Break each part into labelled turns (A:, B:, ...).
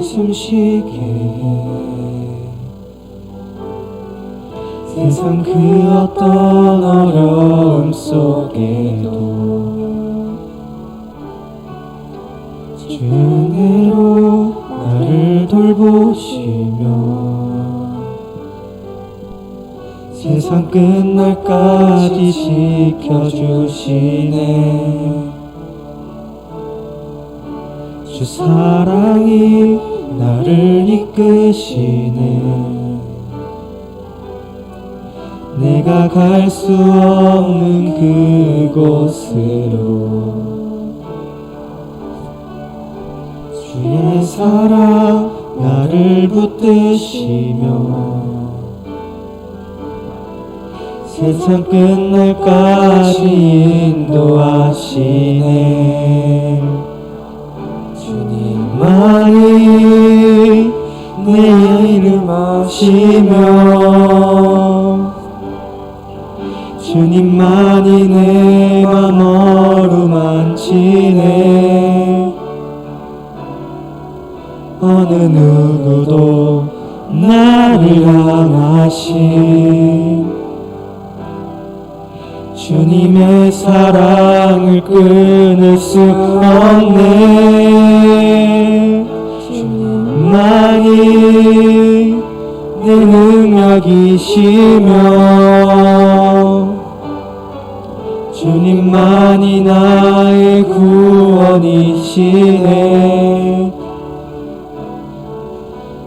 A: 숨쉬게 세상 그 어떤 어려움 속에도 주 은혜로 나를 돌보시며 세상 끝날까지 지켜주시네. 주 사랑이 나를 이끄시네. 내가 갈 수 없는 그곳으로 주의 사랑 나를 붙드시며 세상 끝날까지 인도하시네. 주님만이 내 이름 아시며 주님만이 내 맘 어루만지네. 어느 누구도 나를 향하신 주님의 사랑을 끊을 수 없네. 주님만이 내 능력이시며 주님만이 나의 구원이시네.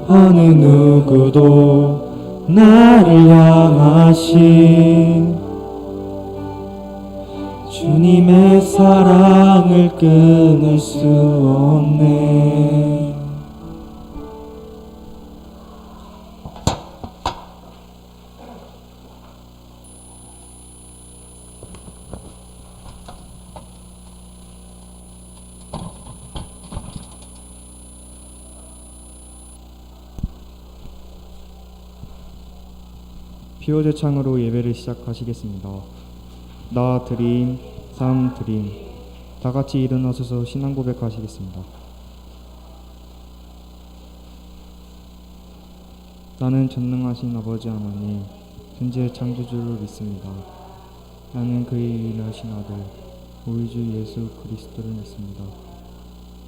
A: 어느 누구도 나를 향하신 주님의 사랑을 끊을 수 없네.
B: 피오제 창으로 예배를 시작하시겠습니다. 나 드림, 삶 드림. 다 같이 일어나셔서 신앙 고백하시겠습니다. 나는 전능하신 아버지 하나님, 천지의 창조주를 믿습니다. 나는 그의 일하신 아들, 우리 주 예수 그리스도를 믿습니다.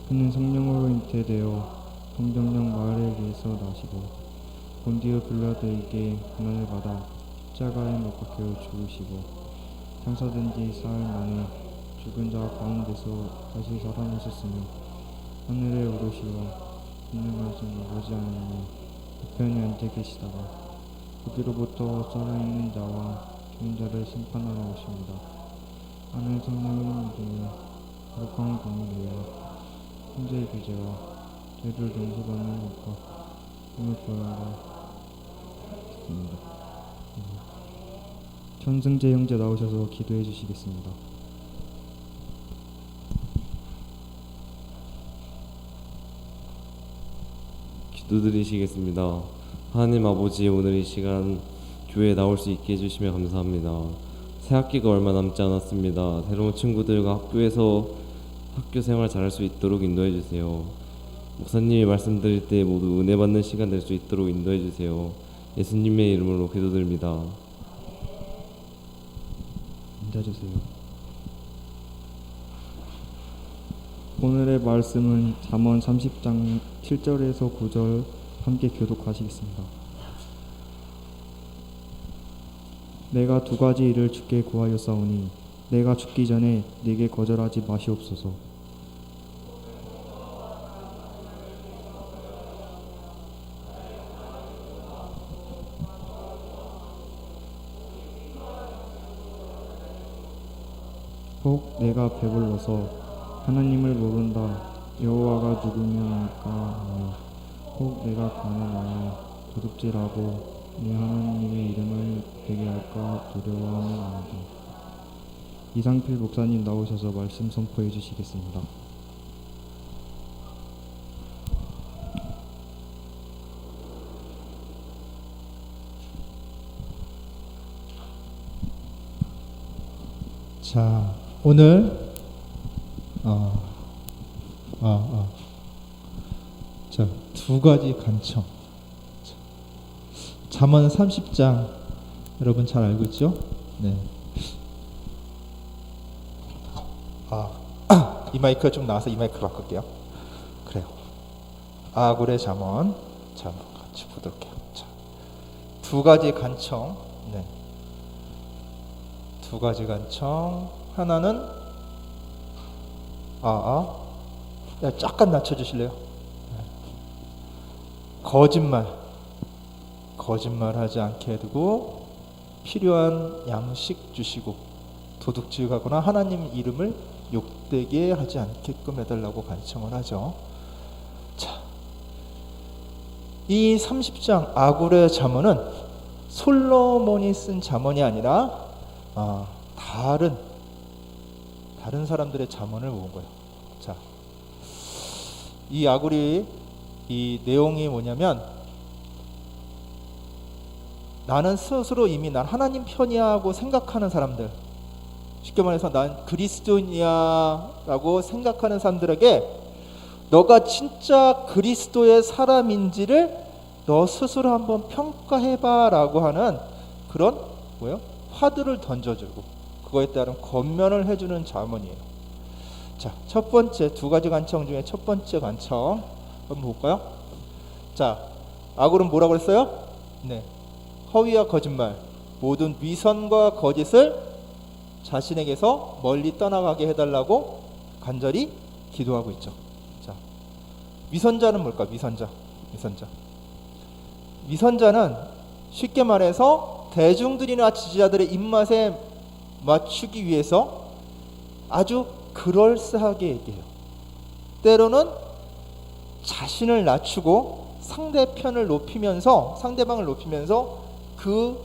B: 그는 성령으로 잉태되어 성경령 마을에게서 나시고 본디오 빌라도에게 고난을 받아 십자가에 못 박혀 죽으시고 장사된 지 사흘 만에 죽은 자 가운데서 다시 살아나셨으니 하늘에 오르시어 전능하신 아버지 하나님의 우편에 앉아 계시다가 거기로부터 살아있는 자와 죽은 자를 심판하러 오십니다. 나는 성령을 믿으며 거룩한 공의와 형제의 교제와 죄를 용서받는 것과 꿈을 보여라. 전승재 형제 나오셔서 기도해 주시겠습니다.
C: 기도드리시겠습니다. 하나님 아버지, 오늘 이 시간 교회에 나올 수 있게 해주시며 감사합니다. 새 학기가 얼마 남지 않았습니다. 새로운 친구들과 학교에서 학교 생활 잘할 수 있도록 인도해 주세요. 목사님이 말씀드릴 때 모두 은혜 받는 시간 될 수 있도록 인도해 주세요. 예수님의 이름으로 기도드립니다.
B: 앉아주세요. 오늘의 말씀은 잠언 30장 7절에서 9절 함께 교독하시겠습니다. 내가 두 가지 일을 주께 구하였사오니 내가 죽기 전에 네게 거절하지 마시옵소서. 혹 내가 배불러서 하나님을 모른다 여호와가 누구냐니까 혹 내가 가난하여 도둑질하고 내 하나님의 이름을 되게 할까 두려워하는 아니다. 이상필 목사님 나오셔서 말씀 선포해 주시겠습니다.
D: 자, 오늘 자, 두 가지 간청. 잠언 30장 여러분 잘 알고 있죠? 네. 이 마이크가 좀 나와서 이 마이크로 바꿀게요. 그래요. 아굴의 잠언. 자, 같이 보도록 해요. 자, 두 가지 간청. 네. 두 가지 간청. 하나는 야, 잠깐 낮춰주실래요? 거짓말하지 않게 해두고 필요한 양식 주시고 도둑질하거나 하나님 이름을 욕되게 하지 않게끔 해달라고 간청을 하죠. 자, 이 30장 아굴의 잠언은 솔로몬이 쓴 잠언이 아니라 다른 사람들의 잠언을 모은 거예요. 자, 이 아굴이 이 내용이 뭐냐면 나는 스스로 이미 난 하나님 편이야 하고 생각하는 사람들, 쉽게 말해서 난 그리스도인이야 라고 생각하는 사람들에게 너가 진짜 그리스도의 사람인지를 너 스스로 한번 평가해봐 라고 하는 그런 화두를 던져주고 그거에 따른 권면을 해주는 잠언이에요. 자, 첫 번째 두 가지 간청 중에 첫 번째 간청 한번 볼까요? 자, 아굴은 뭐라고 그랬어요? 네, 허위와 거짓말, 모든 위선과 거짓을 자신에게서 멀리 떠나가게 해달라고 간절히 기도하고 있죠. 자, 위선자는 뭘까? 위선자는 쉽게 말해서 대중들이나 지지자들의 입맛에 맞추기 위해서 아주 그럴싸하게 얘기해요. 때로는 자신을 낮추고 상대방을 높이면서 그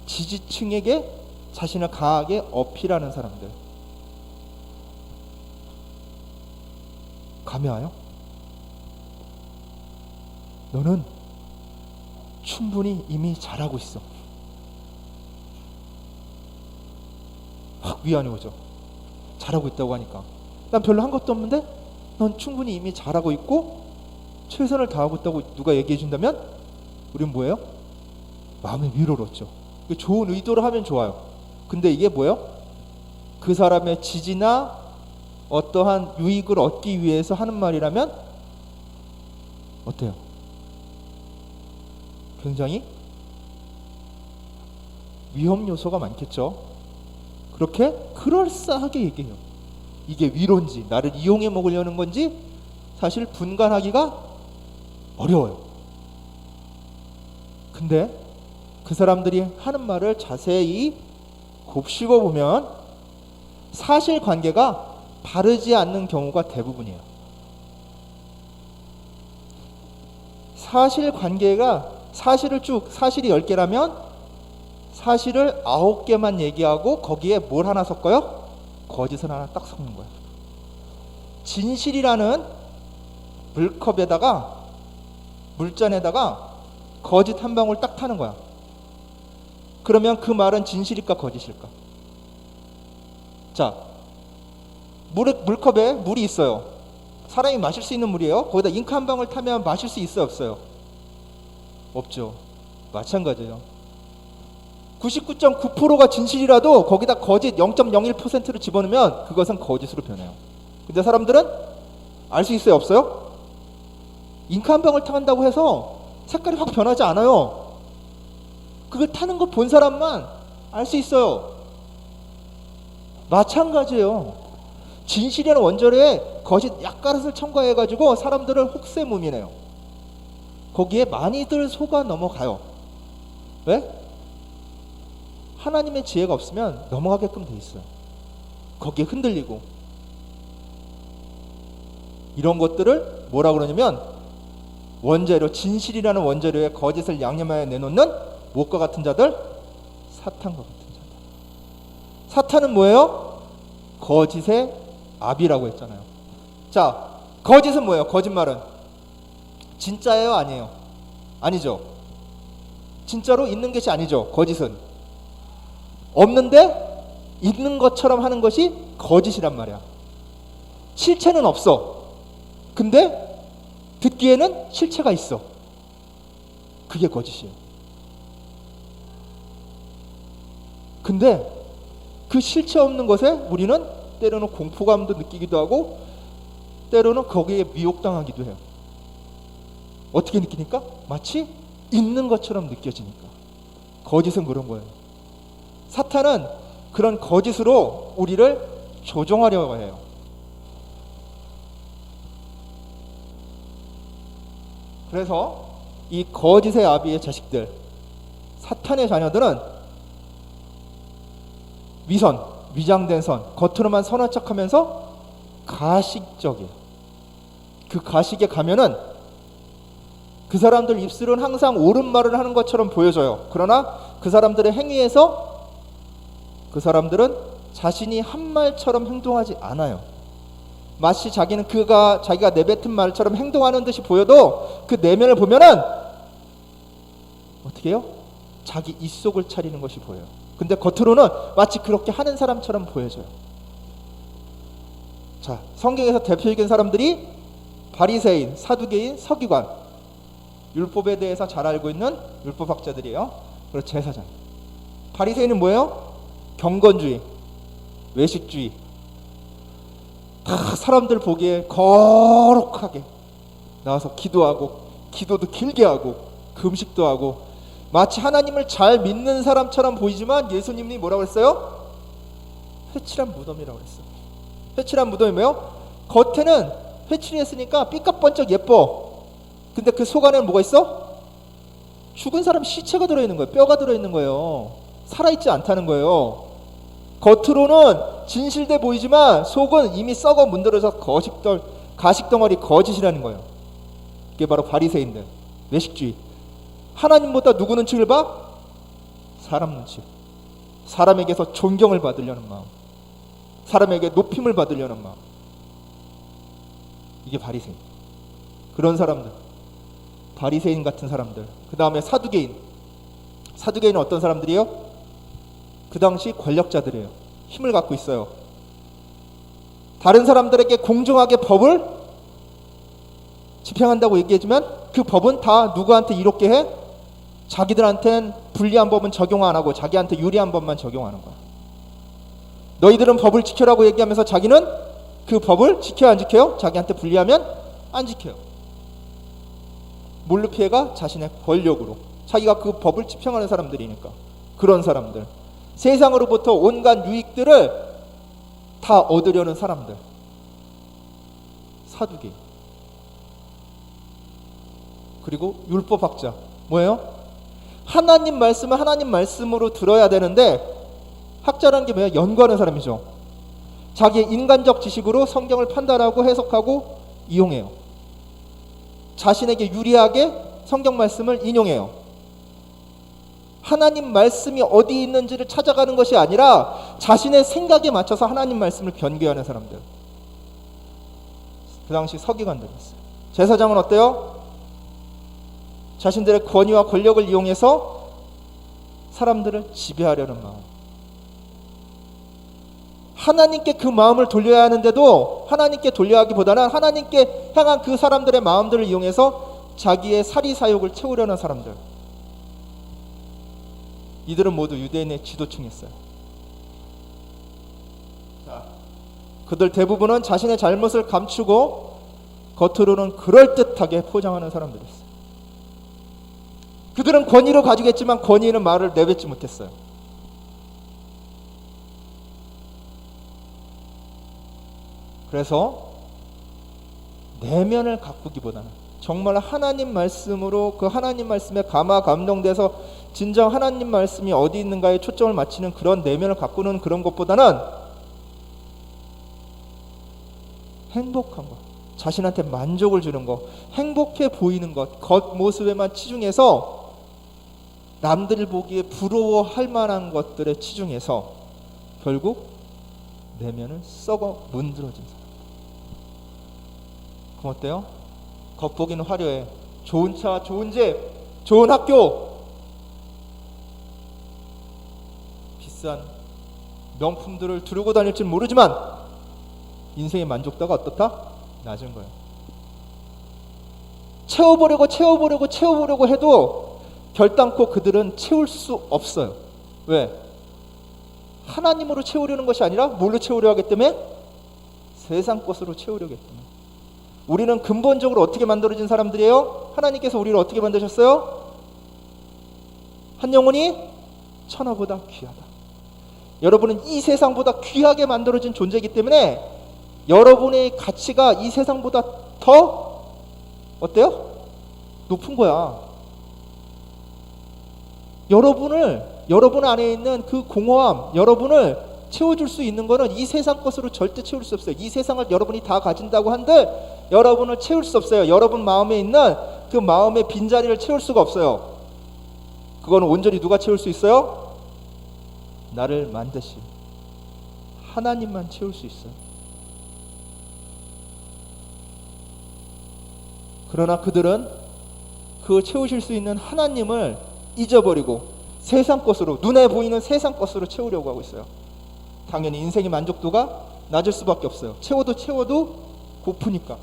D: 지지층에게 자신을 강하게 어필하는 사람들. 감이 와요? 너는 충분히 이미 잘하고 있어. 확 위안이 오죠. 잘하고 있다고 하니까. 난 별로 한 것도 없는데 넌 충분히 이미 잘하고 있고 최선을 다하고 있다고 누가 얘기해 준다면 우린 뭐예요? 마음의 위로를 얻죠. 좋은 의도로 하면 좋아요. 근데 이게 뭐예요? 그 사람의 지지나 어떠한 유익을 얻기 위해서 하는 말이라면 어때요? 굉장히 위험 요소가 많겠죠. 그렇게 그럴싸하게 얘기해요. 이게 위로인지 나를 이용해 먹으려는 건지 사실 분간하기가 어려워요. 근데 그 사람들이 하는 말을 자세히 곱씹어 보면 사실관계가 바르지 않는 경우가 대부분이에요. 사실관계가 사실이 10개라면 사실을 9개만 얘기하고 거기에 뭘 하나 섞어요? 거짓을 하나 딱 섞는 거예요. 진실이라는 물잔에다가 거짓 한 방울 딱 타는 거야. 그러면 그 말은 진실일까 거짓일까? 자, 물컵에 물이 있어요. 사람이 마실 수 있는 물이에요. 거기다 잉크 한 방울 타면 마실 수 있어요 없어요? 없죠. 마찬가지예요. 99.9%가 진실이라도 거기다 거짓 0.01%를 집어넣으면 그것은 거짓으로 변해요. 근데 사람들은 알 수 있어요 없어요? 잉크 한 방울 타간다고 해서 색깔이 확 변하지 않아요. 그걸 타는 거 본 사람만 알 수 있어요. 마찬가지예요. 진실이라는 원자료에 거짓 약가릇을 첨가해가지고 사람들을 혹세무민해요. 거기에 많이들 속아 넘어가요. 왜? 하나님의 지혜가 없으면 넘어가게끔 돼 있어요. 거기에 흔들리고. 이런 것들을 뭐라 그러냐면 원자료, 진실이라는 원자료에 거짓을 양념하여 내놓는 무엇과 같은 자들? 사탄과 같은 자들. 사탄은 뭐예요? 거짓의 아비라고 했잖아요. 자, 거짓은 뭐예요? 거짓말은 진짜예요? 아니에요? 아니죠. 진짜로 있는 것이 아니죠. 거짓은 없는데 있는 것처럼 하는 것이 거짓이란 말이야. 실체는 없어. 근데 듣기에는 실체가 있어. 그게 거짓이에요. 근데 그 실체 없는 것에 우리는 때로는 공포감도 느끼기도 하고 때로는 거기에 미혹당하기도 해요. 어떻게 느끼니까? 마치 있는 것처럼 느껴지니까. 거짓은 그런 거예요. 사탄은 그런 거짓으로 우리를 조종하려고 해요. 그래서 이 거짓의 아비의 자식들, 사탄의 자녀들은 위선, 위장된 선, 겉으로만 선한 척하면서 가식적이에요. 그 가식에 가면은 그 사람들 입술은 항상 옳은 말을 하는 것처럼 보여져요. 그러나 그 사람들의 행위에서 그 사람들은 자신이 한 말처럼 행동하지 않아요. 마치 자기는 자기가 내뱉은 말처럼 행동하는 듯이 보여도 그 내면을 보면은 어떻게 해요? 자기 입속을 차리는 것이 보여요. 근데 겉으로는 마치 그렇게 하는 사람처럼 보여져요. 자, 성경에서 대표적인 사람들이 바리새인, 사두개인, 서기관, 율법에 대해서 잘 알고 있는 율법학자들이에요. 그리고 제사장. 바리새인은 뭐예요? 경건주의, 외식주의. 다 사람들 보기에 거룩하게 나와서 기도하고, 기도도 길게 하고, 금식도 하고, 마치 하나님을 잘 믿는 사람처럼 보이지만 예수님이 뭐라고 했어요? 회칠한 무덤이라고 했어요. 회칠한 무덤이 뭐예요? 겉에는 회칠했으니까 삐까번쩍 예뻐. 근데 그 속 안에는 뭐가 있어? 죽은 사람 시체가 들어있는 거예요. 뼈가 들어있는 거예요. 살아있지 않다는 거예요. 겉으로는 진실돼 보이지만 속은 이미 썩어 문드러져 가식덩어리 거짓이라는 거예요. 이게 바로 바리새인들, 외식주의. 하나님보다 누구 눈치를 봐? 사람 눈치. 사람에게서 존경을 받으려는 마음, 사람에게 높임을 받으려는 마음. 이게 바리새인. 그런 사람들, 바리새인 같은 사람들. 그 다음에 사두개인. 사두개인은 어떤 사람들이에요? 그 당시 권력자들이에요. 힘을 갖고 있어요. 다른 사람들에게 공정하게 법을 집행한다고 얘기하지만 그 법은 다 누구한테 이롭게 해? 자기들한텐 불리한 법은 적용 안 하고 자기한테 유리한 법만 적용하는 거야. 너희들은 법을 지켜라고 얘기하면서 자기는 그 법을 지켜야 안 지켜요? 자기한테 불리하면 안 지켜요. 뭘로 피해가? 자신의 권력으로. 자기가 그 법을 집행하는 사람들이니까. 그런 사람들, 세상으로부터 온갖 유익들을 다 얻으려는 사람들, 사두개. 그리고 율법학자. 뭐예요? 하나님 말씀을 하나님 말씀으로 들어야 되는데, 학자라는 게 뭐예요? 연구하는 사람이죠. 자기의 인간적 지식으로 성경을 판단하고 해석하고 이용해요. 자신에게 유리하게 성경 말씀을 인용해요. 하나님 말씀이 어디 있는지를 찾아가는 것이 아니라 자신의 생각에 맞춰서 하나님 말씀을 변개하는 사람들. 그 당시 서기관들이었어요. 제사장은 어때요? 자신들의 권위와 권력을 이용해서 사람들을 지배하려는 마음. 하나님께 그 마음을 돌려야 하는데도 하나님께 돌려야 하기보다는 하나님께 향한 그 사람들의 마음들을 이용해서 자기의 사리사욕을 채우려는 사람들. 이들은 모두 유대인의 지도층이었어요. 자, 그들 대부분은 자신의 잘못을 감추고 겉으로는 그럴듯하게 포장하는 사람들이었어요. 그들은 권위를 가지고 있지만 권위는 말을 내뱉지 못했어요. 그래서 내면을 가꾸기보다는 정말 하나님 말씀으로 그 하나님 말씀에 감동돼서 진정 하나님 말씀이 어디 있는가에 초점을 맞추는 그런 내면을 가꾸는 그런 것보다는 행복한 것, 자신한테 만족을 주는 것, 행복해 보이는 것, 겉모습에만 치중해서 남들 보기에 부러워할 만한 것들에 치중해서 결국 내면은 썩어 문드러진 사람. 그럼 어때요? 겉보기는 화려해. 좋은 차, 좋은 집, 좋은 학교, 비싼 명품들을 두르고 다닐지 모르지만 인생의 만족도가 어떻다? 낮은 거예요. 채워보려고 해도 결단코 그들은 채울 수 없어요. 왜? 하나님으로 채우려는 것이 아니라 뭘로 채우려 하기 때문에? 세상 것으로 채우려고 했기 때문에. 우리는 근본적으로 어떻게 만들어진 사람들이에요? 하나님께서 우리를 어떻게 만드셨어요? 한 영혼이 천하보다 귀하다. 여러분은 이 세상보다 귀하게 만들어진 존재이기 때문에 여러분의 가치가 이 세상보다 더 어때요? 높은 거야. 여러분 안에 있는 그 공허함, 여러분을 채워줄 수 있는 거는 이 세상 것으로 절대 채울 수 없어요. 이 세상을 여러분이 다 가진다고 한들 여러분을 채울 수 없어요. 여러분 마음에 있는 그 마음의 빈자리를 채울 수가 없어요. 그거는 온전히 누가 채울 수 있어요? 나를 만드신 하나님만 채울 수 있어요. 그러나 그들은 그 채우실 수 있는 하나님을 잊어버리고 세상 것으로, 눈에 보이는 세상 것으로 채우려고 하고 있어요. 당연히 인생의 만족도가 낮을 수밖에 없어요. 채워도 고프니까.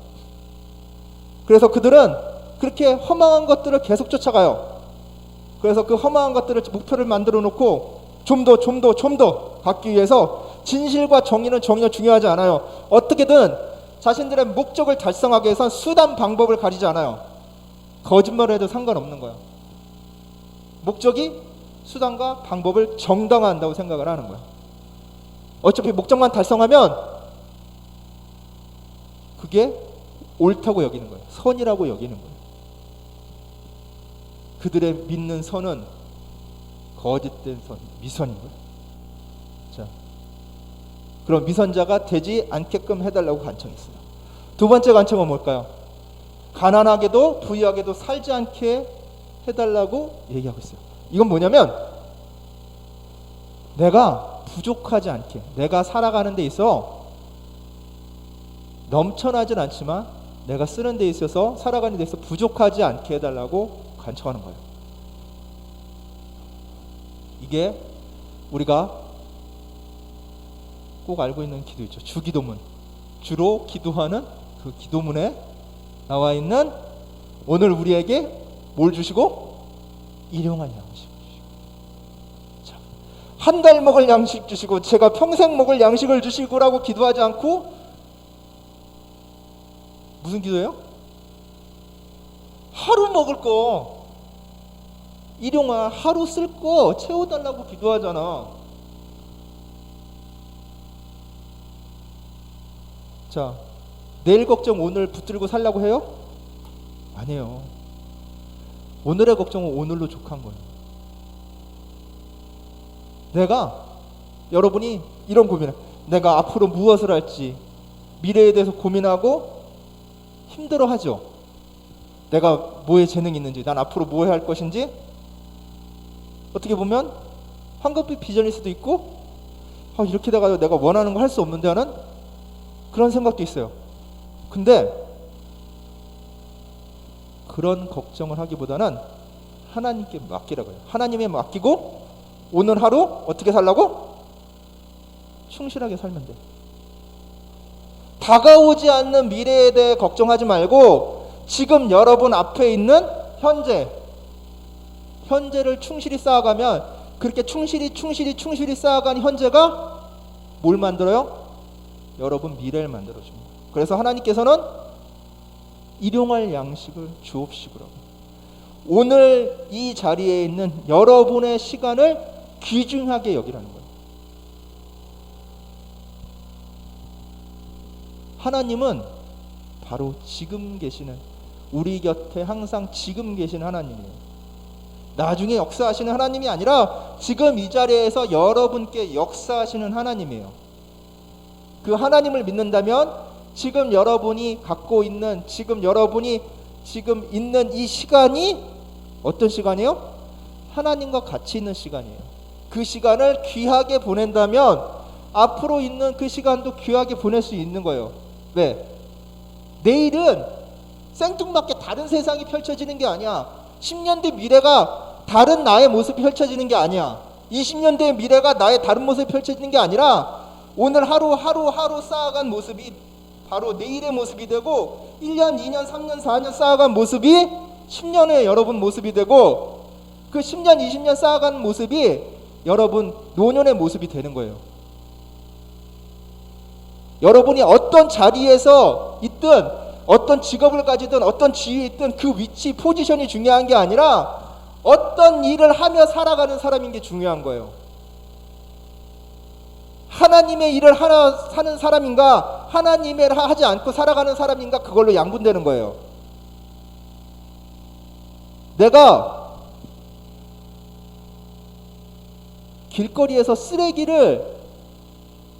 D: 그래서 그들은 그렇게 허망한 것들을 계속 쫓아가요. 그래서 그 허망한 것들을 목표를 만들어 놓고 좀 더 갖기 위해서 진실과 정의는 전혀 중요하지 않아요. 어떻게든 자신들의 목적을 달성하기 위해선 수단 방법을 가리지 않아요. 거짓말을 해도 상관없는 거야. 목적이 수단과 방법을 정당화한다고 생각을 하는 거야. 어차피 목적만 달성하면 그게 옳다고 여기는 거예요. 선이라고 여기는 거예요. 그들의 믿는 선은 거짓된 선, 미선인 거예요. 자, 그럼 미선자가 되지 않게끔 해달라고 간청했어요. 두 번째 간청은 뭘까요? 가난하게도 부유하게도 살지 않게 해달라고 얘기하고 있어요. 이건 뭐냐면 내가 부족하지 않게, 내가 살아가는 데 있어 넘쳐나진 않지만 내가 쓰는 데 있어서, 살아가는 데 있어서 부족하지 않게 해달라고 간청하는 거예요. 이게 우리가 꼭 알고 있는 기도 있죠. 주기도문. 주로 기도하는 그 기도문에 나와 있는 오늘 우리에게 뭘 주시고? 일용할 양식을 주시고. 한 달 먹을 양식 주시고 제가 평생 먹을 양식을 주시고라고 기도하지 않고 무슨 기도예요? 하루 먹을 거, 일용할 하루 쓸 거 채워달라고 기도하잖아. 자, 내일 걱정 오늘 붙들고 살라고 해요? 아니에요. 오늘의 걱정은 오늘로 족한 거예요. 여러분이 이런 고민을, 내가 앞으로 무엇을 할지 미래에 대해서 고민하고 힘들어하죠. 내가 뭐에 재능이 있는지, 난 앞으로 뭐 해야 할 것인지, 어떻게 보면 황급히 비전일 수도 있고, 이렇게 돼가지고 내가 원하는 거 할 수 없는데 하는 그런 생각도 있어요. 근데 그런 걱정을 하기보다는 하나님께 맡기라고요. 하나님에 맡기고 오늘 하루 어떻게 살라고? 충실하게 살면 돼. 다가오지 않는 미래에 대해 걱정하지 말고 지금 여러분 앞에 있는 현재를 충실히 쌓아가면, 그렇게 충실히 쌓아간 현재가 뭘 만들어요? 여러분 미래를 만들어줍니다. 그래서 하나님께서는 일용할 양식을 주옵시고라고. 오늘 이 자리에 있는 여러분의 시간을 귀중하게 여기라는 거예요. 하나님은 바로 지금 계시는, 우리 곁에 항상 지금 계신 하나님이에요. 나중에 역사하시는 하나님이 아니라 지금 이 자리에서 여러분께 역사하시는 하나님이에요. 그 하나님을 믿는다면 지금 여러분이 갖고 있는, 여러분이 지금 있는 이 시간이 어떤 시간이에요? 하나님과 같이 있는 시간이에요. 그 시간을 귀하게 보낸다면 앞으로 있는 그 시간도 귀하게 보낼 수 있는 거예요. 왜? 내일은 생뚱맞게 다른 세상이 펼쳐지는 게 아니야. 10년 뒤 미래가 다른 나의 모습이 펼쳐지는 게 아니야. 20년 뒤의 미래가 나의 다른 모습이 펼쳐지는 게 아니라 오늘 하루 쌓아간 모습이 바로 내일의 모습이 되고 1년, 2년, 3년, 4년 쌓아간 모습이 10년 후에 여러분 모습이 되고 그 10년, 20년 쌓아간 모습이 여러분 노년의 모습이 되는 거예요. 여러분이 어떤 자리에서 있든 어떤 직업을 가지든 어떤 지위에 있든 그 위치, 포지션이 중요한 게 아니라 어떤 일을 하며 살아가는 사람인 게 중요한 거예요. 하나님의 일을 하는 사람인가 하나님의 일을 하지 않고 살아가는 사람인가 그걸로 양분되는 거예요. 내가 길거리에서 쓰레기를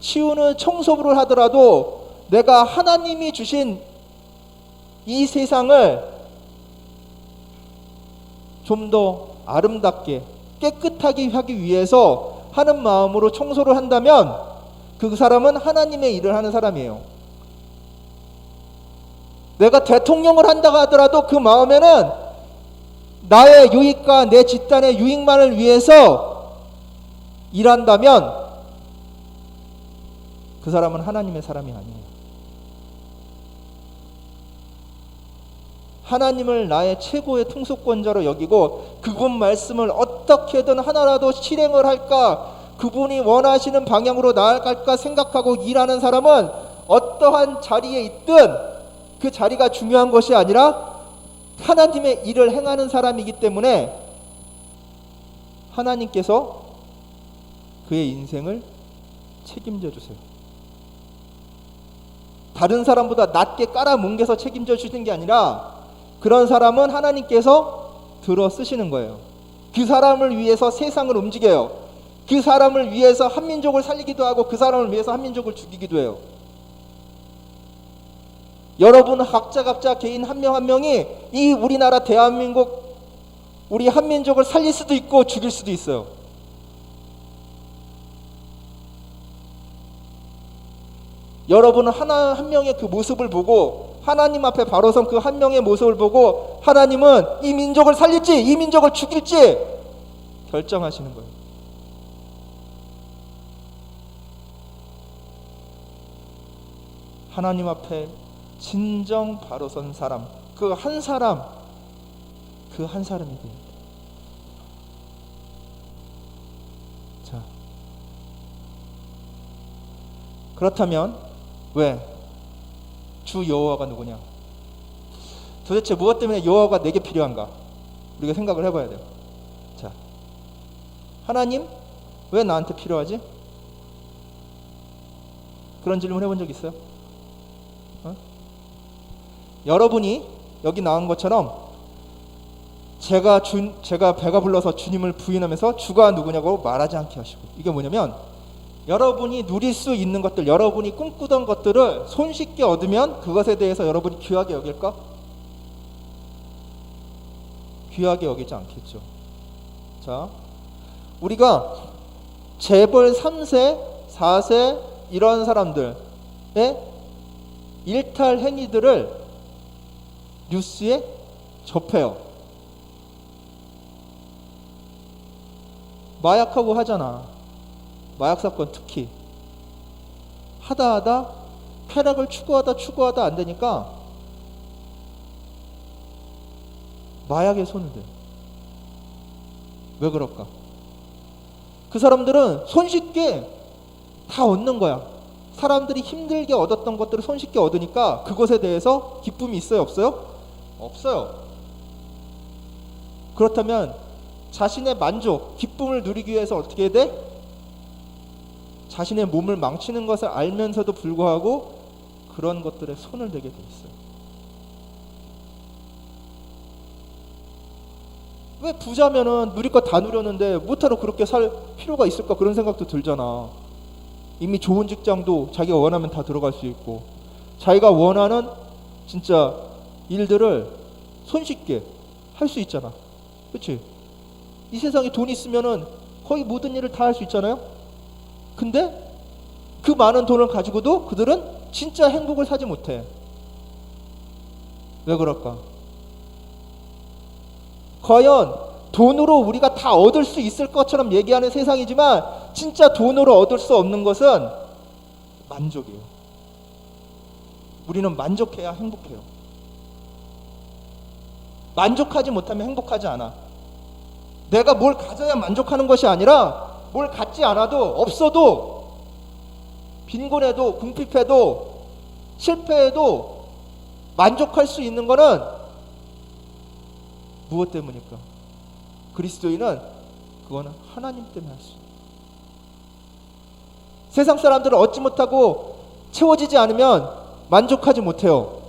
D: 치우는 청소부를 하더라도 내가 하나님이 주신 이 세상을 좀 더 아름답게 깨끗하게 하기 위해서 하는 마음으로 청소를 한다면 그 사람은 하나님의 일을 하는 사람이에요. 내가 대통령을 한다고 하더라도 그 마음에는 나의 유익과 내 집단의 유익만을 위해서 일한다면 그 사람은 하나님의 사람이 아니에요. 하나님을 나의 최고의 통수권자로 여기고 그분 말씀을 어떻게든 하나라도 실행을 할까, 그분이 원하시는 방향으로 나아갈까 생각하고 일하는 사람은 어떠한 자리에 있든 그 자리가 중요한 것이 아니라 하나님의 일을 행하는 사람이기 때문에 하나님께서 그의 인생을 책임져 주세요. 다른 사람보다 낮게 깔아뭉개서 책임져 주시는 게 아니라 그런 사람은 하나님께서 들어 쓰시는 거예요. 그 사람을 위해서 세상을 움직여요. 그 사람을 위해서 한민족을 살리기도 하고 그 사람을 위해서 한민족을 죽이기도 해요. 여러분 각자 개인 한 명 한 명이 이 우리나라 대한민국 우리 한민족을 살릴 수도 있고 죽일 수도 있어요. 여러분은 하나 한 명의 그 모습을 보고 하나님 앞에 바로 선 그 한 명의 모습을 보고 하나님은 이 민족을 살릴지 이 민족을 죽일지 결정하시는 거예요. 하나님 앞에 진정 바로 선 사람, 그 한 사람이 됩니다. 자, 그렇다면 왜? 주 여호와가 누구냐? 도대체 무엇 때문에 여호와가 내게 필요한가? 우리가 생각을 해봐야 돼요. 자, 하나님 왜 나한테 필요하지? 그런 질문 해본 적 있어요? 여러분이 여기 나온 것처럼 제가 배가 불러서 주님을 부인하면서 주가 누구냐고 말하지 않게 하시고, 이게 뭐냐면 여러분이 누릴 수 있는 것들, 여러분이 꿈꾸던 것들을 손쉽게 얻으면 그것에 대해서 여러분이 귀하게 여길까? 귀하게 여기지 않겠죠. 자, 우리가 재벌 3세, 4세 이런 사람들의 일탈 행위들을 뉴스에 접해요. 마약하고 하잖아. 마약 사건 특히 하다 쾌락을 추구하다 안 되니까 마약에 손을 대요. 왜 그럴까? 그 사람들은 손쉽게 다 얻는 거야. 사람들이 힘들게 얻었던 것들을 손쉽게 얻으니까 그것에 대해서 기쁨이 있어요, 없어요? 없어요. 그렇다면 자신의 만족, 기쁨을 누리기 위해서 어떻게 해야 돼? 자신의 몸을 망치는 것을 알면서도 불구하고 그런 것들에 손을 대게 돼 있어요. 왜 부자면은 누릴 거 다 누렸는데 못하러 그렇게 살 필요가 있을까? 그런 생각도 들잖아. 이미 좋은 직장도 자기가 원하면 다 들어갈 수 있고 자기가 원하는 진짜 일들을 손쉽게 할 수 있잖아. 그렇지? 이 세상에 돈 있으면은 거의 모든 일을 다 할 수 있잖아요. 근데 그 많은 돈을 가지고도 그들은 진짜 행복을 사지 못해. 왜 그럴까? 과연 돈으로 우리가 다 얻을 수 있을 것처럼 얘기하는 세상이지만 진짜 돈으로 얻을 수 없는 것은 만족이에요. 우리는 만족해야 행복해요. 만족하지 못하면 행복하지 않아. 내가 뭘 가져야 만족하는 것이 아니라 뭘 갖지 않아도 없어도 빈곤해도 궁핍해도 실패해도 만족할 수 있는 것은 무엇 때문일까? 그리스도인은 그거는 하나님 때문에 할 수 있어요. 세상 사람들은 얻지 못하고 채워지지 않으면 만족하지 못해요.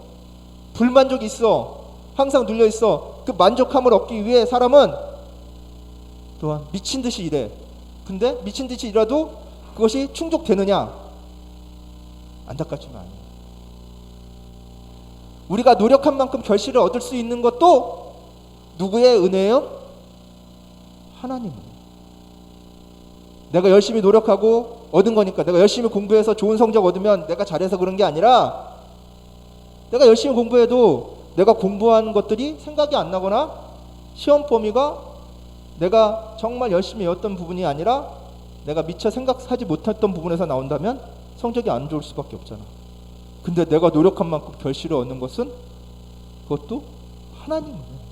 D: 불만족이 있어. 항상 눌려 있어. 그 만족함을 얻기 위해 사람은 또한 미친 듯이 일해. 근데 미친 듯이 일해도 그것이 충족되느냐? 안타깝지만 아니에요. 우리가 노력한 만큼 결실을 얻을 수 있는 것도 누구의 은혜예요? 하나님의. 내가 열심히 노력하고 얻은 거니까, 내가 열심히 공부해서 좋은 성적 얻으면 내가 잘해서 그런 게 아니라, 내가 열심히 공부해도 내가 공부한 것들이 생각이 안 나거나 시험 범위가 내가 정말 열심히 외웠던 부분이 아니라 내가 미처 생각하지 못했던 부분에서 나온다면 성적이 안 좋을 수밖에 없잖아. 근데 내가 노력한 만큼 결실을 얻는 것은 그것도 하나님이에요.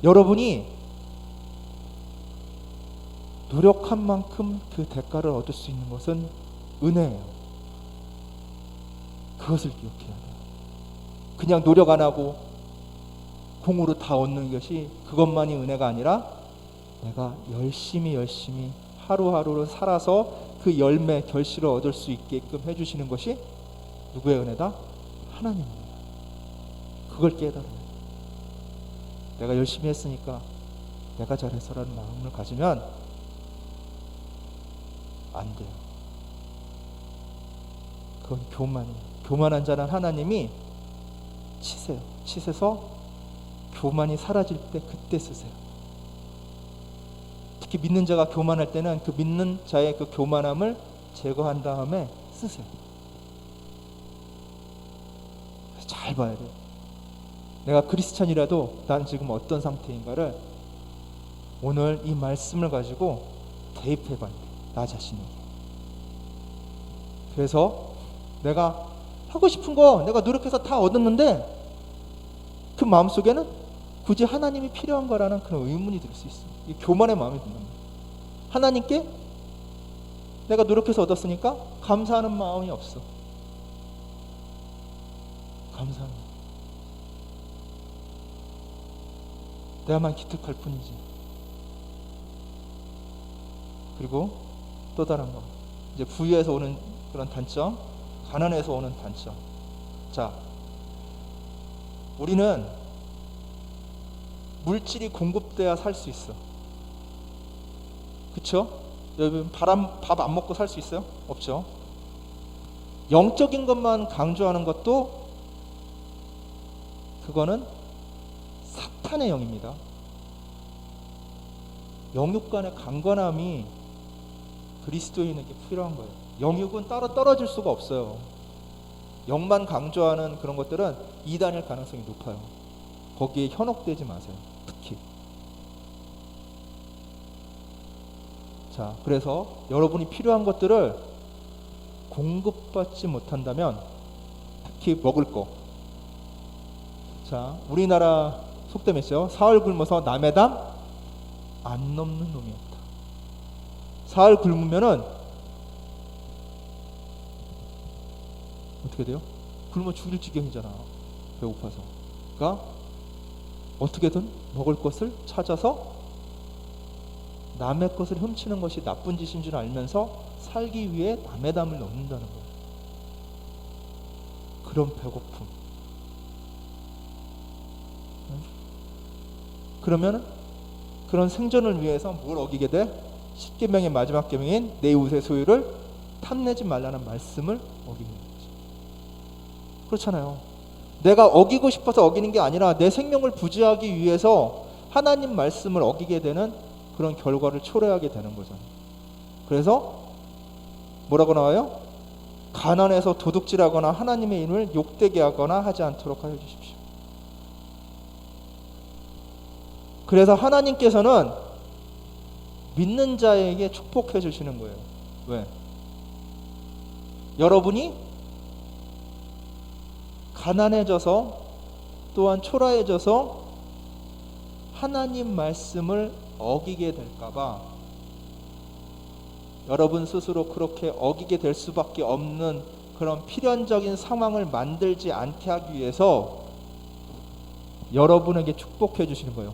D: 여러분이 노력한 만큼 그 대가를 얻을 수 있는 것은 은혜예요. 그것을 기억해야 돼요. 그냥 노력 안 하고 공으로 다 얻는 것이 그것만이 은혜가 아니라 내가 열심히 하루하루를 살아서 그 열매, 결실을 얻을 수 있게끔 해주시는 것이 누구의 은혜다? 하나님입니다. 그걸 깨달아요. 내가 열심히 했으니까 내가 잘해서라는 마음을 가지면 안 돼요. 그건 교만이에요. 교만한 자는 하나님이 치세요. 치세서 교만이 사라질 때 그때 쓰세요. 특히 믿는 자가 교만할 때는 그 믿는 자의 그 교만함을 제거한 다음에 쓰세요. 잘 봐야 돼요. 내가 크리스찬이라도 난 지금 어떤 상태인가를 오늘 이 말씀을 가지고 대입해 봐야 돼요. 나 자신에게. 그래서 내가 하고 싶은 거 내가 노력해서 다 얻었는데 그 마음속에는 굳이 하나님이 필요한 거라는 그런 의문이 들 수 있어요. 이 교만의 마음이 든다. 하나님께 내가 노력해서 얻었으니까 감사하는 마음이 없어. 감사합니다. 내가만 기특할 뿐이지. 그리고 또 다른 거, 이제 부유에서 오는 그런 단점, 가난에서 오는 단점. 자, 우리는 물질이 공급돼야 살 수 있어. 그쵸? 여러분 밥 안 먹고 살 수 있어요? 없죠. 영적인 것만 강조하는 것도 그거는 사탄의 영입니다. 영육 간의 강건함이 그리스도인에게 필요한 거예요. 영육은 따로 떨어질 수가 없어요. 영만 강조하는 그런 것들은 이단일 가능성이 높아요. 거기에 현혹되지 마세요. 특히. 자, 그래서 여러분이 필요한 것들을 공급받지 못한다면, 특히 먹을 거. 자, 우리나라 속담이 있어요. 사흘 굶어서 남의 담 안 넘는 놈이 없다. 사흘 굶으면은 어떻게 돼요? 굶어 죽일 지경이잖아. 배고파서. 그러니까 어떻게든 먹을 것을 찾아서 남의 것을 훔치는 것이 나쁜 짓인 줄 알면서 살기 위해 남의 담을 넘는다는 거예요. 그런 배고픔. 그러면 그런 생존을 위해서 뭘 어기게 돼? 10계명의 마지막 계명인 내 이웃의 소유를 탐내지 말라는 말씀을 어기는 거죠. 그렇잖아요. 내가 어기고 싶어서 어기는 게 아니라 내 생명을 부지하기 위해서 하나님 말씀을 어기게 되는 그런 결과를 초래하게 되는 거잖아요. 그래서 뭐라고 나와요? 가난해서 도둑질하거나 하나님의 이름을 욕되게 하거나 하지 않도록 하여 주십시오. 그래서 하나님께서는 믿는 자에게 축복해 주시는 거예요. 왜? 여러분이 가난해져서 또한 초라해져서 하나님 말씀을 어기게 될까봐 여러분 스스로 그렇게 어기게 될 수밖에 없는 그런 필연적인 상황을 만들지 않게 하기 위해서 여러분에게 축복해 주시는 거예요.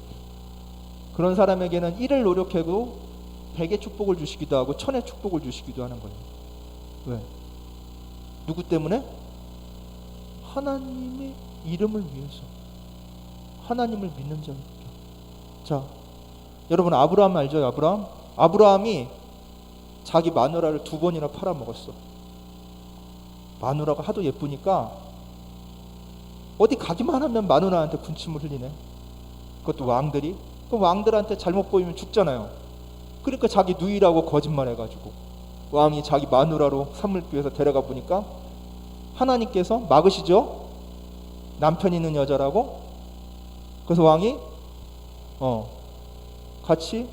D: 그런 사람에게는 1을 노력해도 100의 축복을 주시기도 하고 1000의 축복을 주시기도 하는 거예요. 왜? 누구 때문에? 하나님의 이름을 위해서, 하나님을 믿는 자니까. 자, 여러분 아브라함 알죠? 아브라함이 자기 마누라를 2번이나 팔아먹었어. 마누라가 하도 예쁘니까 어디 가기만 하면 마누라한테 군침을 흘리네. 그것도 왕들이. 그 왕들한테 잘못 보이면 죽잖아요. 그러니까 자기 누이라고 거짓말해가지고 왕이 자기 마누라로 삼을 위해서 데려가 보니까 하나님께서 막으시죠. 남편 있는 여자라고. 그래서 왕이 같이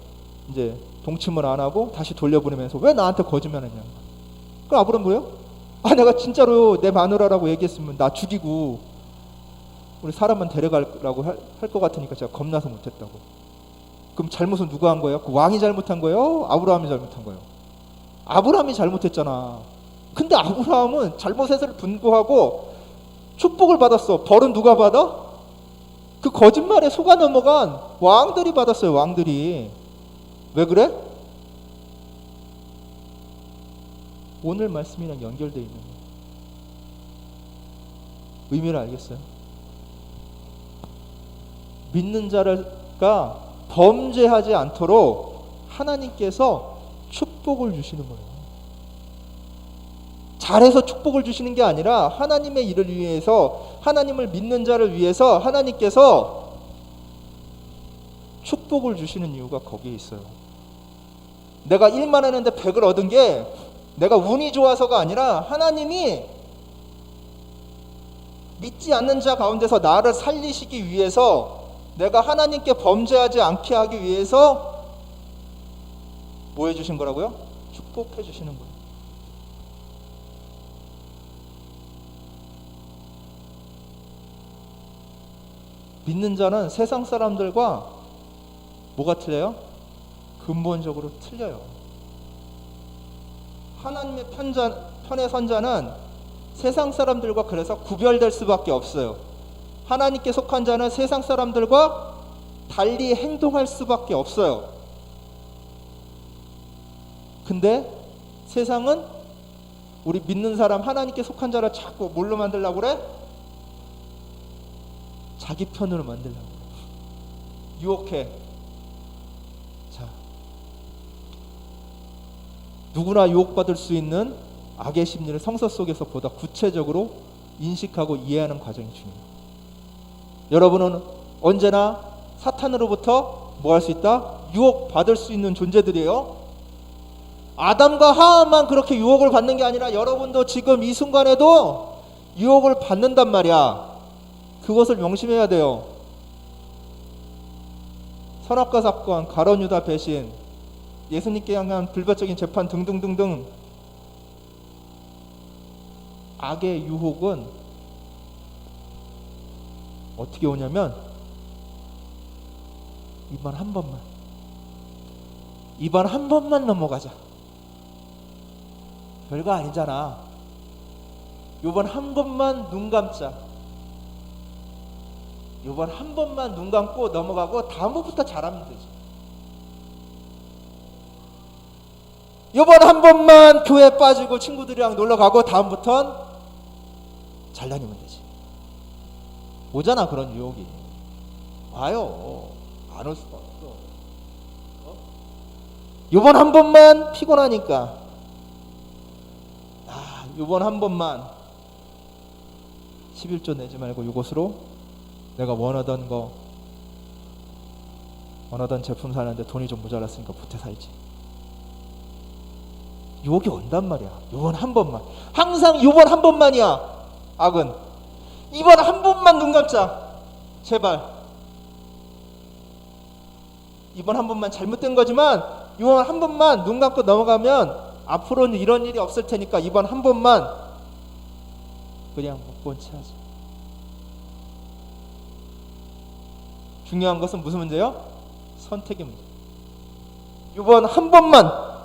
D: 이제 동침을 안 하고 다시 돌려보내면서 왜 나한테 거짓말했냐. 그 아브라함 뭐예요? 내가 진짜로 내 마누라라고 얘기했으면 나 죽이고 우리 사람만 데려가려고 할 것 같으니까 제가 겁나서 못했다고. 그럼 잘못은 누가 한 거예요? 그 왕이 잘못한 거예요? 아브라함이 잘못한 거예요? 아브라함이 잘못했잖아. 근데 아브라함은 잘못해서를 분고하고 축복을 받았어. 벌은 누가 받아? 그 거짓말에 속아 넘어간 왕들이 받았어요. 왕들이. 왜 그래? 오늘 말씀이랑 연결되어 있는 거예요. 의미를 알겠어요? 믿는 자가 범죄하지 않도록 하나님께서 축복을 주시는 거예요. 잘해서 축복을 주시는 게 아니라 하나님의 일을 위해서, 하나님을 믿는 자를 위해서 하나님께서 축복을 주시는 이유가 거기에 있어요. 내가 1만 했는데 100을 얻은 게 내가 운이 좋아서가 아니라 하나님이 믿지 않는 자 가운데서 나를 살리시기 위해서, 내가 하나님께 범죄하지 않게 하기 위해서 뭐 해주신 거라고요? 축복해 주시는 거예요. 믿는 자는 세상 사람들과 뭐가 틀려요? 근본적으로 틀려요. 하나님의 편에 선 자는 세상 사람들과 그래서 구별될 수밖에 없어요. 하나님께 속한 자는 세상 사람들과 달리 행동할 수밖에 없어요. 근데 세상은 우리 믿는 사람, 하나님께 속한 자를 자꾸 뭘로 만들려고 그래? 자기 편으로 만들려고 그래. 유혹해. 자, 누구나 유혹받을 수 있는 악의 심리를 성서 속에서 보다 구체적으로 인식하고 이해하는 과정이 중요해요. 여러분은 언제나 사탄으로부터 뭐 할 수 있다? 유혹받을 수 있는 존재들이에요. 아담과 하와만 그렇게 유혹을 받는 게 아니라 여러분도 지금 이 순간에도 유혹을 받는단 말이야. 그것을 명심해야 돼요. 선악과 사건, 가룟 유다 배신, 예수님께 향한 불법적인 재판 등등등등 악의 유혹은 어떻게 오냐면 이번 한 번만 넘어가자. 별거 아니잖아. 이번 한 번만 눈 감자. 이번 한 번만 눈 감고 넘어가고 다음부터 잘하면 되지. 이번 한 번만 교회 빠지고 친구들이랑 놀러 가고 다음부턴 잘 다니면 되지. 오잖아 그런 유혹이. 와요. 안 올 수가 없어. 이번 한 번만 피곤하니까, 이번 한 번만 11조 내지 말고 이것으로 내가 원하던 제품 사는데 돈이 좀 모자랐으니까 보태 살지. 유혹이 온단 말이야. 이번 한 번만. 항상 이번 한 번만이야. 악은 이번 한 번만 눈 감자. 제발. 이번 한 번만 잘못된 거지만 이번 한 번만 눈 감고 넘어가면 앞으로는 이런 일이 없을 테니까 이번 한 번만 그냥 못 본 채 하자. 중요한 것은 무슨 문제요? 선택의 문제. 이번 한 번만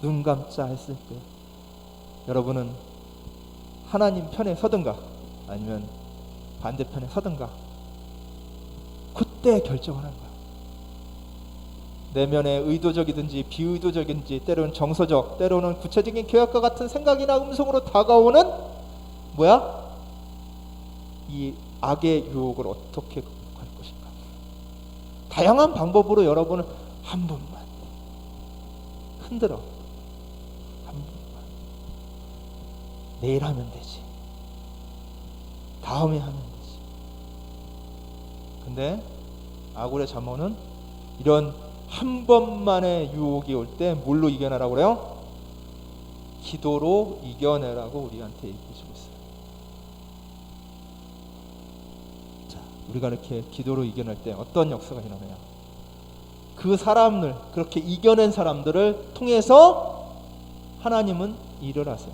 D: 눈 감자 했을 때 여러분은 하나님 편에 서든가 아니면 반대편에 서든가 그때 결정을 하는 거야. 내면에 의도적이든지 비의도적인지 때로는 정서적 때로는 구체적인 계획과 같은 생각이나 음성으로 다가오는 이 악의 유혹을 어떻게 극복할 것인가. 다양한 방법으로 여러분은 한 번만 흔들어. 한 번만. 내일 하면 되지. 다음에 하면 되지. 근데 아굴의 잠언은 이런 한 번만의 유혹이 올 때 뭘로 이겨내라고 그래요? 기도로 이겨내라고 우리한테 얘기해주고 있어요. 자, 우리가 이렇게 기도로 이겨낼 때 어떤 역사가 일어나냐? 그 사람들, 그렇게 이겨낸 사람들을 통해서 하나님은 일을 하세요.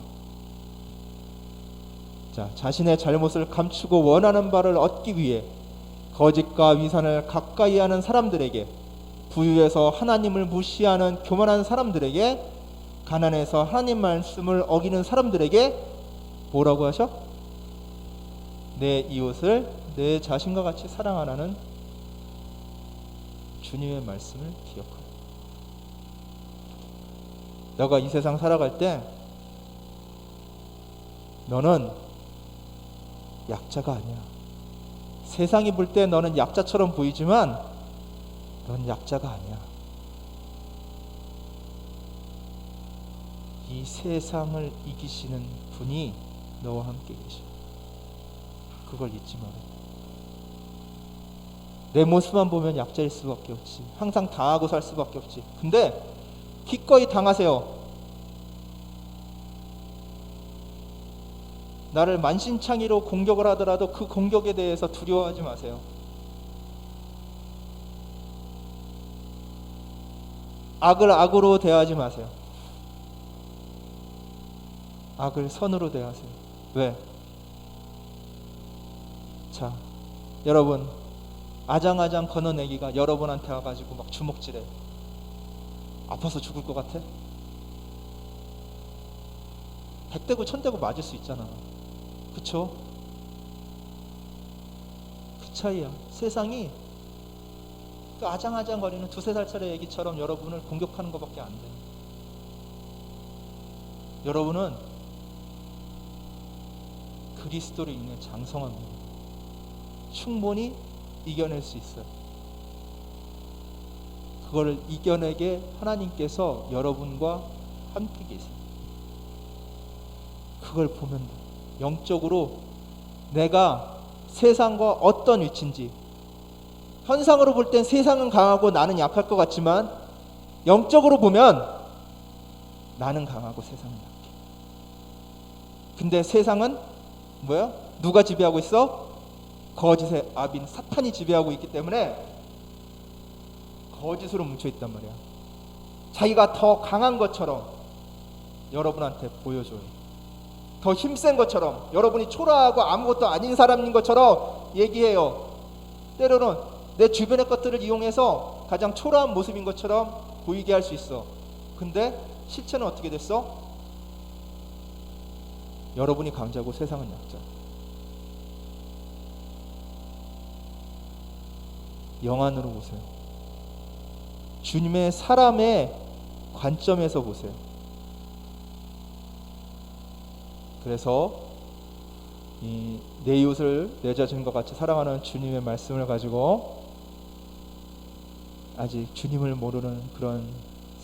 D: 자, 자신의 잘못을 감추고 원하는 바를 얻기 위해 거짓과 위선을 가까이 하는 사람들에게, 부유해서 하나님을 무시하는 교만한 사람들에게, 가난해서 하나님 말씀을 어기는 사람들에게 뭐라고 하셔? 내 이웃을 내 자신과 같이 사랑하라는 주님의 말씀을 기억하라. 너가 이 세상 살아갈 때 너는 약자가 아니야. 세상이 볼 때 너는 약자처럼 보이지만 넌 약자가 아니야. 이 세상을 이기시는 분이 너와 함께 계셔. 그걸 잊지 마라. 내 모습만 보면 약자일 수밖에 없지. 항상 당하고 살 수밖에 없지. 근데 기꺼이 당하세요. 나를 만신창이로 공격을 하더라도 그 공격에 대해서 두려워하지 마세요. 악을 악으로 대하지 마세요. 악을 선으로 대하세요. 왜? 자, 여러분, 아장아장 건어내기가 여러분한테 와가지고 막 주먹질해. 아파서 죽을 것 같아? 100대고 1000대고 맞을 수 있잖아. 그쵸? 그 차이야. 세상이 그 아장아장 거리는 2-3살짜리 애기처럼 여러분을 공격하는 것밖에 안 돼. 여러분은 그리스도로 인해 장성합니다. 충분히 이겨낼 수 있어요. 그거를 이겨내게 하나님께서 여러분과 함께 계세요. 그걸 보면 돼. 영적으로 내가 세상과 어떤 위치인지, 현상으로 볼 땐 세상은 강하고 나는 약할 것 같지만 영적으로 보면 나는 강하고 세상은 약해. 근데 세상은 뭐야? 누가 지배하고 있어? 거짓의 아빈 사탄이 지배하고 있기 때문에 거짓으로 뭉쳐있단 말이야. 자기가 더 강한 것처럼 여러분한테 보여줘요. 더 힘센 것처럼, 여러분이 초라하고 아무것도 아닌 사람인 것처럼 얘기해요. 때로는 내 주변의 것들을 이용해서 가장 초라한 모습인 것처럼 보이게 할 수 있어. 근데 실체는 어떻게 됐어? 여러분이 강자고 세상은 약자. 영 안으로 보세요. 주님의 사람의 관점에서 보세요. 그래서 내 이웃을 내 자신과 같이 사랑하는 주님의 말씀을 가지고 아직 주님을 모르는 그런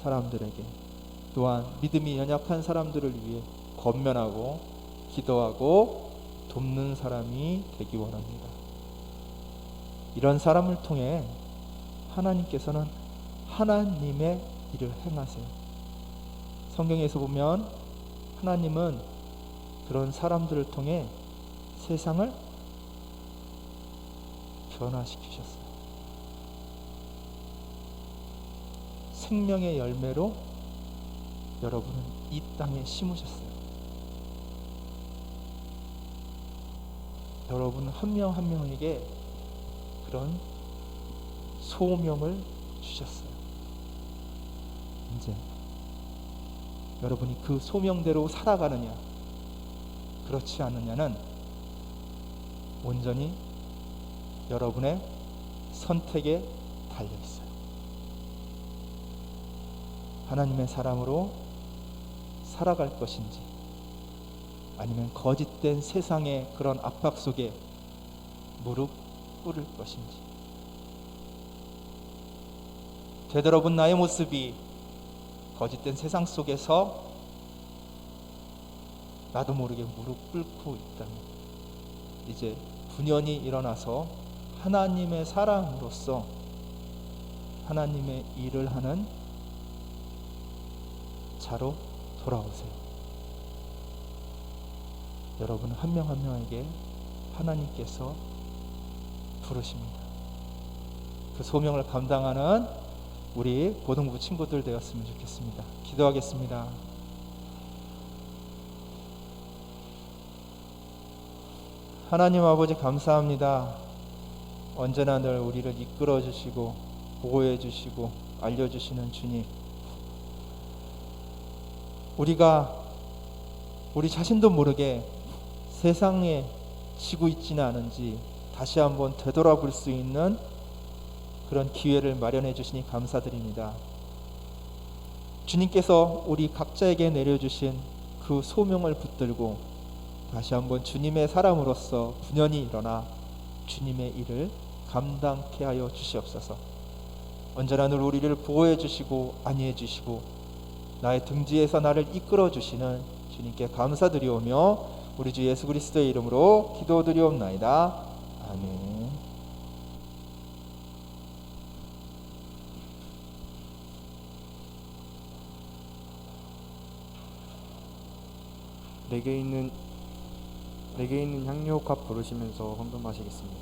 D: 사람들에게, 또한 믿음이 연약한 사람들을 위해 권면하고 기도하고 돕는 사람이 되기 원합니다. 이런 사람을 통해 하나님께서는 하나님의 일을 행하세요. 성경에서 보면 하나님은 그런 사람들을 통해 세상을 변화시키셨어요. 생명의 열매로 여러분은 이 땅에 심으셨어요. 여러분 한 명 한 명에게 그런 소명을 주셨어요. 이제 여러분이 그 소명대로 살아가느냐 그렇지 않느냐는 온전히 여러분의 선택에 달려 있어요. 하나님의 사람으로 살아갈 것인지 아니면 거짓된 세상의 그런 압박 속에 무릎 꿇을 것인지. 되돌아본 나의 모습이 거짓된 세상 속에서 나도 모르게 무릎 꿇고 있다면 이제 분연히 일어나서 하나님의 사람으로서 하나님의 일을 하는 자로 돌아오세요. 여러분 한 명 한 명에게 하나님께서 부르십니다. 그 소명을 감당하는 우리 고등부 친구들 되었으면 좋겠습니다. 기도하겠습니다. 하나님 아버지 감사합니다. 언제나 늘 우리를 이끌어 주시고 보호해 주시고 알려주시는 주님, 우리가 우리 자신도 모르게 세상에 지고 있지는 않은지 다시 한번 되돌아볼 수 있는 그런 기회를 마련해 주시니 감사드립니다. 주님께서 우리 각자에게 내려주신 그 소명을 붙들고 다시 한번 주님의 사람으로서 분연히 일어나 주님의 일을 감당케 하여 주시옵소서. 언제나 늘 우리를 보호해 주시고 안위해 주시고 나의 등지에서 나를 이끌어 주시는 주님께 감사드리오며 우리 주 예수 그리스도의 이름으로 기도드리옵나이다. 아멘.
B: 내게 있는 향료값 부르시면서 헌금하시겠습니다.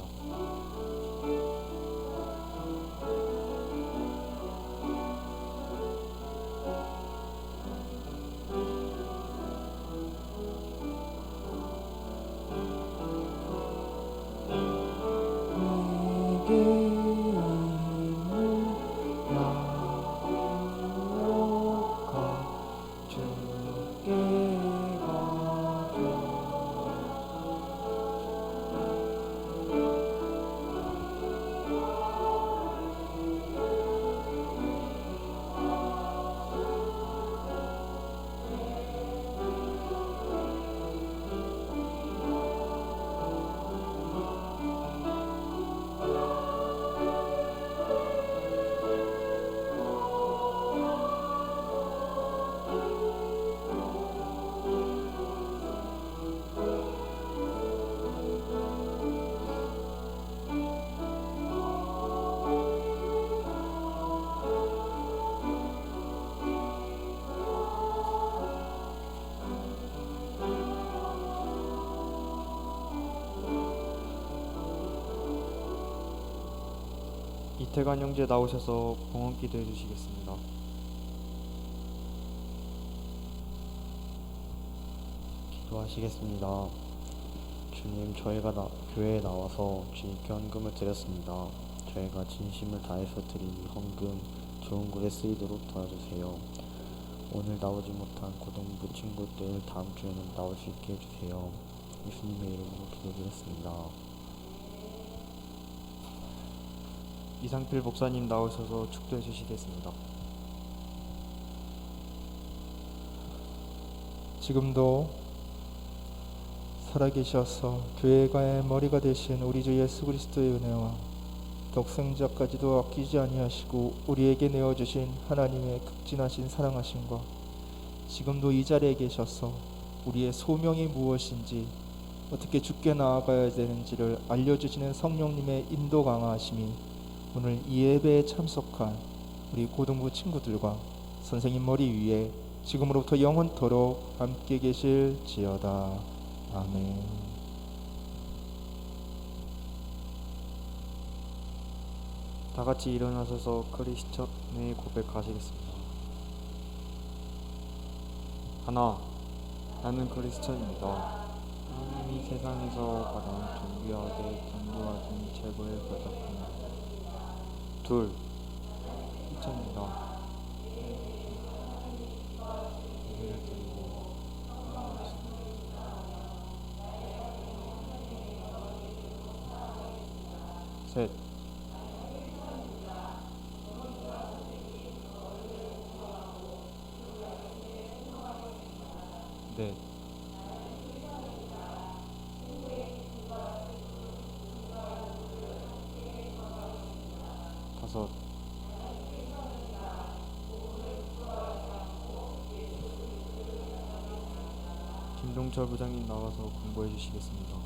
B: 이태관 형제 나오셔서 봉헌 기도해 주시겠습니다.
E: 기도하시겠습니다. 주님, 저희가 교회에 나와서 주님께 헌금을 드렸습니다. 저희가 진심을 다해서 드린 이 헌금 좋은 곳에 쓰이도록 도와주세요. 오늘 나오지 못한 고등부 친구들 다음 주에는 나올 수 있게 해주세요. 예수님의 이름으로 기도드렸습니다.
B: 이상필 목사님 나오셔서 축도해 주시겠습니다.
D: 지금도 살아계셔서 교회가의 머리가 되신 우리 주 예수 그리스도의 은혜와 독생자까지도 아끼지 아니하시고 우리에게 내어주신 하나님의 극진하신 사랑하심과 지금도 이 자리에 계셔서 우리의 소명이 무엇인지 어떻게 죽게 나아가야 되는지를 알려주시는 성령님의 인도 강화하심이 오늘 이 예배에 참석한 우리 고등부 친구들과 선생님 머리 위에 지금으로부터 영원토록 함께 계실지어다. 아멘.
B: 다 같이 일어나셔서 크리스천의 고백하시겠습니다. 하나, 나는 크리스천입니다. 하나님이 세상에서 가장 존귀하게 전도하신 최고의 교사입니다. 둘, 크리스천입니다. 예배를 드리고 셋, 넷, 다섯, 김동철 부장님 나와서 공부해 주시겠습니다.